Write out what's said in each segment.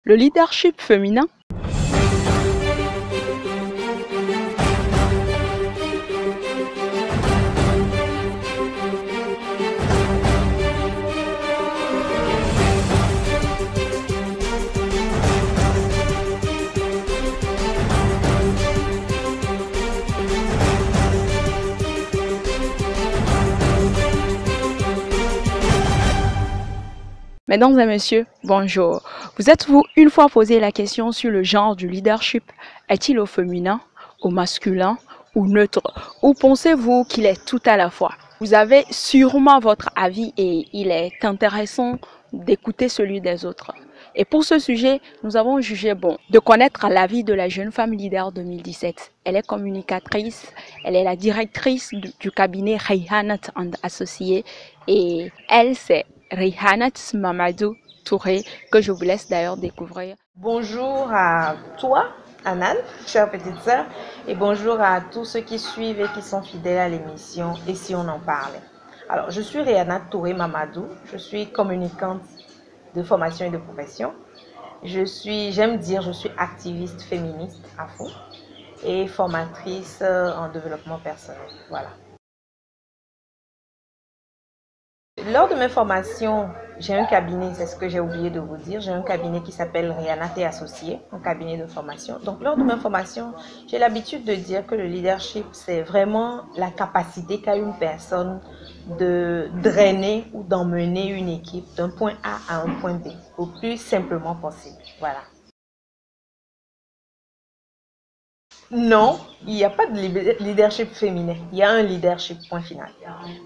Le leadership féminin. Mesdames et messieurs, bonjour. Vous êtes-vous une fois posé la question sur le genre du leadership? Est-il au féminin, au masculin ou neutre? Ou pensez-vous qu'il est tout à la fois? Vous avez sûrement votre avis et il est intéressant d'écouter celui des autres. Et pour ce sujet, nous avons jugé bon de connaître l'avis de la jeune femme leader 2017. Elle est communicatrice, elle est la directrice du cabinet Rayhanat & Associés et elle, c'est Rayhanat Mamadou Touré, que je vous laisse d'ailleurs découvrir. Bonjour à toi, Anan, chère petite sœur, et bonjour à tous ceux qui suivent et qui sont fidèles à l'émission Et si on en parlait. Alors, je suis Rayhanat Touré Mamadou, je suis communicante de formation et de profession. J'aime dire, je suis activiste féministe à fond et formatrice en développement personnel. Voilà. Lors de mes formations, j'ai un cabinet, c'est ce que j'ai oublié de vous dire, j'ai un cabinet qui s'appelle Rayhanat et Associés, un cabinet de formation. Donc lors de mes formations, j'ai l'habitude de dire que le leadership, c'est vraiment la capacité qu'a une personne de drainer ou d'emmener une équipe d'un point A à un point B, au plus simplement possible. Voilà. Non, il n'y a pas de leadership féminin. Il y a un leadership, point final.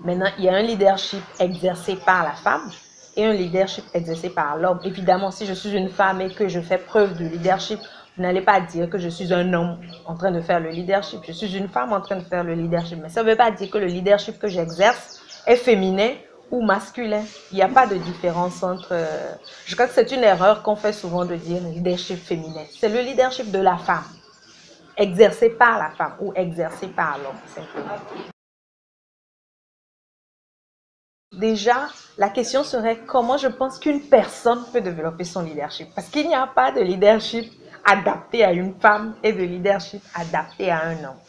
Maintenant, il y a un leadership exercé par la femme et un leadership exercé par l'homme. Évidemment, si je suis une femme et que je fais preuve de leadership, vous n'allez pas dire que je suis un homme en train de faire le leadership. Je suis une femme en train de faire le leadership. Mais ça ne veut pas dire que le leadership que j'exerce est féminin ou masculin. Il n'y a pas de différence entre... Je crois que c'est une erreur qu'on fait souvent de dire leadership féminin. C'est le leadership de la femme, exercé par la femme ou exercé par l'homme, simplement. Déjà, la question serait comment je pense qu'une personne peut développer son leadership. Parce qu'il n'y a pas de leadership adapté à une femme et de leadership adapté à un homme.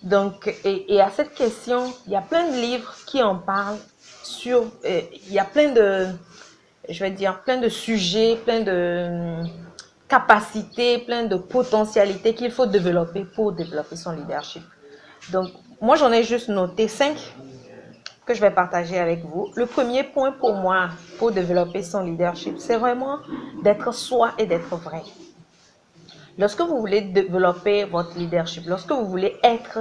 Donc, et à cette question, il y a plein de livres qui en parlent sur... il y a plein de, je vais dire, plein de sujets, plein de capacités, plein de potentialités qu'il faut développer pour développer son leadership. Donc, moi, j'en ai juste noté 5 que je vais partager avec vous. Le premier point pour moi, pour développer son leadership, c'est vraiment d'être soi et d'être vrai. Lorsque vous voulez développer votre leadership, lorsque vous voulez être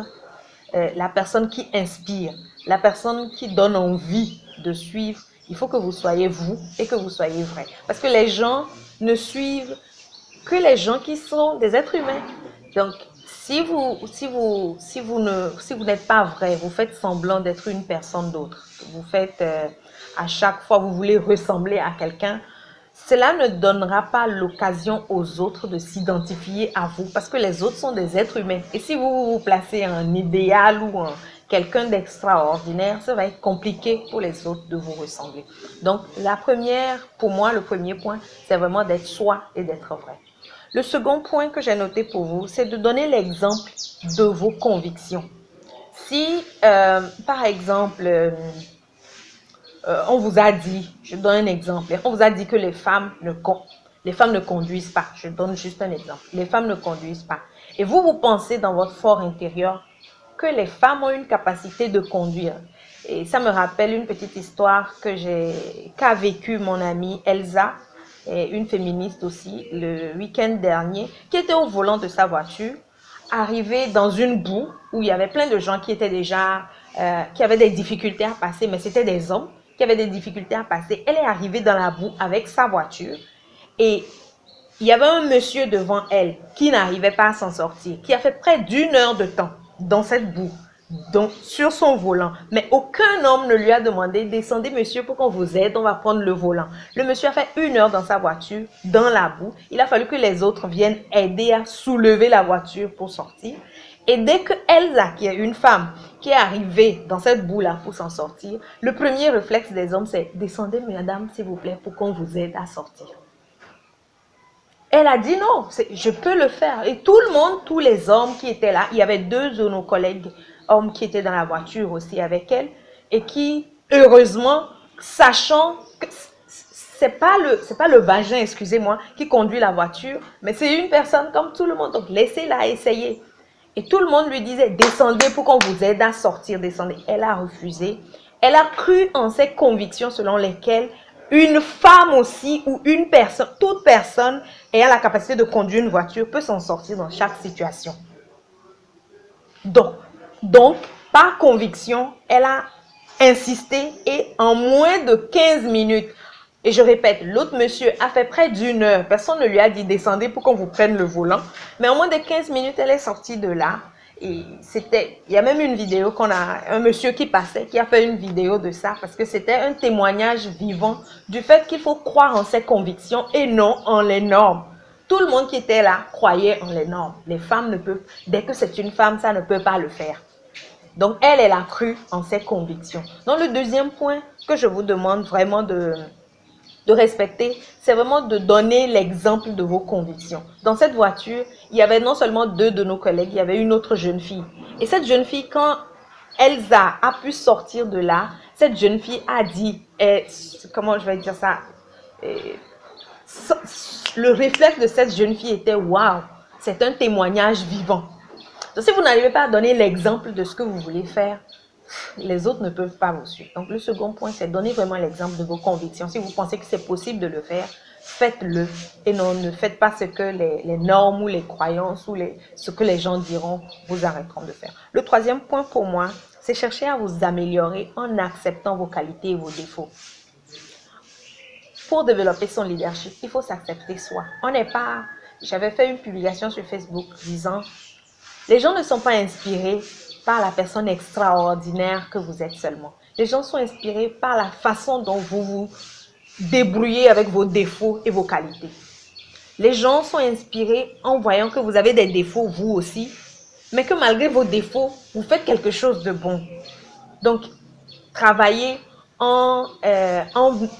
la personne qui inspire, la personne qui donne envie de suivre, il faut que vous soyez vous et que vous soyez vrai. Parce que les gens ne suivent que les gens qui sont des êtres humains. Donc, si vous n'êtes pas vrai, vous faites semblant d'être une personne d'autre, vous faites à chaque fois, vous voulez ressembler à quelqu'un, cela ne donnera pas l'occasion aux autres de s'identifier à vous parce que les autres sont des êtres humains. Et si vous vous placez en idéal ou en quelqu'un d'extraordinaire, ça va être compliqué pour les autres de vous ressembler. Donc, pour moi, le premier point, c'est vraiment d'être soi et d'être vrai. Le second point que j'ai noté pour vous, c'est de donner l'exemple de vos convictions. Si, par exemple, on vous a dit, je donne un exemple, on vous a dit que les femmes ne conduisent pas. Je donne juste un exemple. Les femmes ne conduisent pas. Et vous pensez dans votre fort intérieur que les femmes ont une capacité de conduire. Et ça me rappelle une petite histoire qu'a vécue mon amie Elsa, une féministe aussi, le week-end dernier, qui était au volant de sa voiture, arrivée dans une boue où il y avait plein de gens qui étaient déjà, qui avaient des difficultés à passer, mais c'était des hommes qui avaient des difficultés à passer. Elle est arrivée dans la boue avec sa voiture et il y avait un monsieur devant elle qui n'arrivait pas à s'en sortir, qui a fait près d'1 heure de temps dans cette boue, donc sur son volant. Mais aucun homme ne lui a demandé, descendez monsieur pour qu'on vous aide, on va prendre le volant. Le monsieur a fait 1 heure dans sa voiture, dans la boue. Il a fallu que les autres viennent aider à soulever la voiture pour sortir. Et dès que Elsa, qui est une femme, qui est arrivée dans cette boue-là pour s'en sortir, le premier réflexe des hommes, c'est descendez madame, s'il vous plaît, pour qu'on vous aide à sortir. Elle a dit non, je peux le faire. Et tout le monde, tous les hommes qui étaient là, il y avait deux de nos collègues hommes qui étaient dans la voiture aussi avec elle et qui, heureusement, sachant que c'est pas le vagin, excusez-moi, qui conduit la voiture, mais c'est une personne comme tout le monde. Donc, laissez-la essayer. Et tout le monde lui disait, descendez pour qu'on vous aide à sortir, descendez. Elle a refusé. Elle a cru en ses convictions selon lesquelles une femme aussi ou une personne, toute personne ayant la capacité de conduire une voiture peut s'en sortir dans chaque situation. Donc, par conviction, elle a insisté et en moins de 15 minutes, et je répète, l'autre monsieur a fait près d'une heure, personne ne lui a dit descendez pour qu'on vous prenne le volant, mais en moins de 15 minutes, elle est sortie de là. Et il y a même une vidéo un monsieur qui passait, qui a fait une vidéo de ça, parce que c'était un témoignage vivant du fait qu'il faut croire en ses convictions et non en les normes. Tout le monde qui était là croyait en les normes. Les femmes ne peuvent, dès que c'est une femme, ça ne peut pas le faire. Donc elle a cru en ses convictions. Donc le deuxième point que je vous demande vraiment de respecter, c'est vraiment de donner l'exemple de vos convictions. Dans cette voiture, il y avait non seulement deux de nos collègues, il y avait une autre jeune fille. Et cette jeune fille, quand Elsa a pu sortir de là, cette jeune fille a dit, comment je vais dire ça, le réflexe de cette jeune fille était waouh, c'est un témoignage vivant. Donc si vous n'arrivez pas à donner l'exemple de ce que vous voulez faire, les autres ne peuvent pas vous suivre. Donc le second point, c'est donner vraiment l'exemple de vos convictions. Si vous pensez que c'est possible de le faire, faites-le. Et non, ne faites pas ce que les normes ou les croyances ou ce que les gens diront vous arrêteront de faire. Le troisième point pour moi, c'est chercher à vous améliorer en acceptant vos qualités et vos défauts. Pour développer son leadership, il faut s'accepter soi. On n'est pas... J'avais fait une publication sur Facebook disant les gens ne sont pas inspirés par la personne extraordinaire que vous êtes seulement. Les gens sont inspirés par la façon dont vous vous débrouillez avec vos défauts et vos qualités. Les gens sont inspirés en voyant que vous avez des défauts vous aussi, mais que malgré vos défauts, vous faites quelque chose de bon. Donc, travaillez en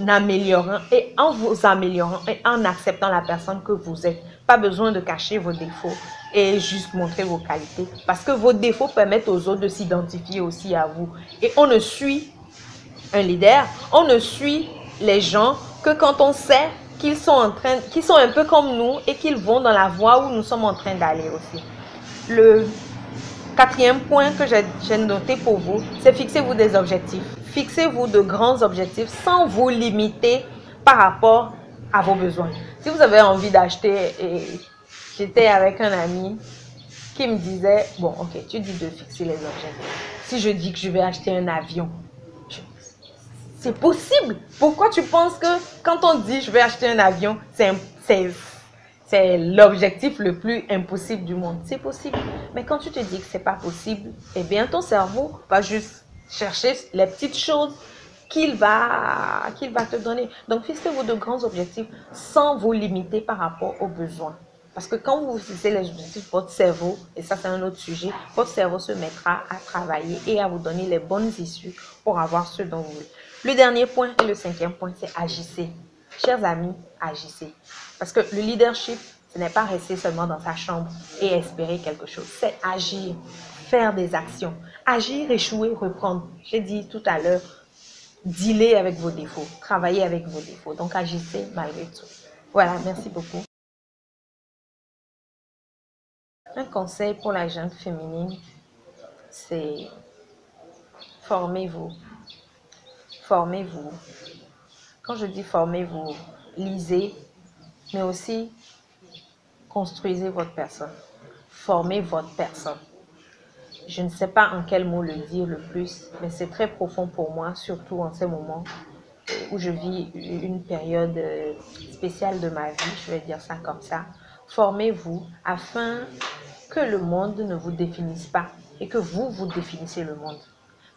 améliorant et en vous améliorant et en acceptant la personne que vous êtes. Pas besoin de cacher vos défauts et juste montrer vos qualités. Parce que vos défauts permettent aux autres de s'identifier aussi à vous. Et on ne suit un leader, on ne suit les gens que quand on sait qu'ils sont un peu comme nous et qu'ils vont dans la voie où nous sommes en train d'aller aussi. Le quatrième point que j'ai noté pour vous, c'est fixez-vous des objectifs. Fixez-vous de grands objectifs sans vous limiter par rapport à vos besoins. Si vous avez envie d'acheter, et j'étais avec un ami qui me disait, bon, ok, tu dis de fixer les objectifs. Si je dis que je vais acheter un avion, c'est possible. Pourquoi tu penses que quand on dit je vais acheter un avion, c'est l'objectif le plus impossible du monde? C'est possible. Mais quand tu te dis que c'est pas possible, eh bien ton cerveau va juste chercher les petites choses qu'il va te donner. Donc, fixez-vous de grands objectifs sans vous limiter par rapport aux besoins. Parce que quand vous fixez les objectifs, votre cerveau, et ça c'est un autre sujet, votre cerveau se mettra à travailler et à vous donner les bonnes issues pour avoir ce dont vous voulez. Le dernier point et le cinquième point, c'est agissez. Chers amis, agissez. Parce que le leadership, ce n'est pas rester seulement dans sa chambre et espérer quelque chose. C'est agir, faire des actions. Agir, échouer, reprendre. J'ai dit tout à l'heure, dealer avec vos défauts, travailler avec vos défauts. Donc, agissez malgré tout. Voilà, merci beaucoup. Un conseil pour la jeune féminine, c'est formez-vous. Formez-vous. Quand je dis formez-vous, lisez, mais aussi construisez votre personne. Formez votre personne. Je ne sais pas en quel mot le dire le plus, mais c'est très profond pour moi, surtout en ces moments où je vis une période spéciale de ma vie, je vais dire ça comme ça. Formez-vous afin que le monde ne vous définisse pas et que vous définissez le monde.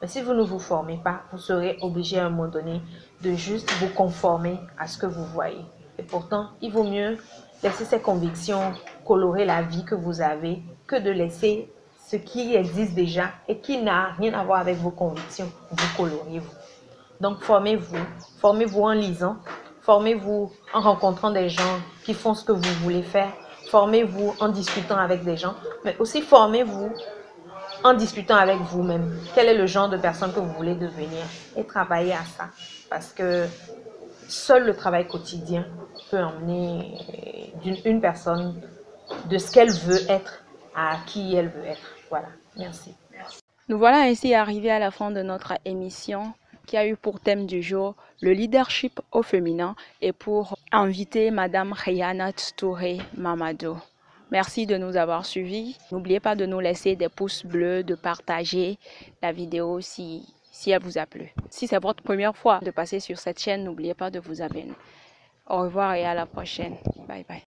Mais si vous ne vous formez pas, vous serez obligé à un moment donné de juste vous conformer à ce que vous voyez. Et pourtant, il vaut mieux laisser ces convictions colorer la vie que vous avez que de laisser ce qui existe déjà et qui n'a rien à voir avec vos convictions, vous coloriez vous. Donc, formez-vous en lisant, Formez-vous en rencontrant des gens qui font ce que vous voulez faire. Formez-vous en discutant avec des gens, mais aussi formez-vous en discutant avec vous-même. Quel est le genre de personne que vous voulez devenir et travaillez à ça. Parce que seul le travail quotidien peut emmener une personne de ce qu'elle veut être à qui elle veut être. Voilà, merci. Nous voilà ainsi arrivés à la fin de notre émission qui a eu pour thème du jour le leadership au féminin et pour inviter Madame Rihanna Touré Mamadou. Merci de nous avoir suivis. N'oubliez pas de nous laisser des pouces bleus, de partager la vidéo si elle vous a plu. Si c'est votre première fois de passer sur cette chaîne, n'oubliez pas de vous abonner. Au revoir et à la prochaine. Bye bye.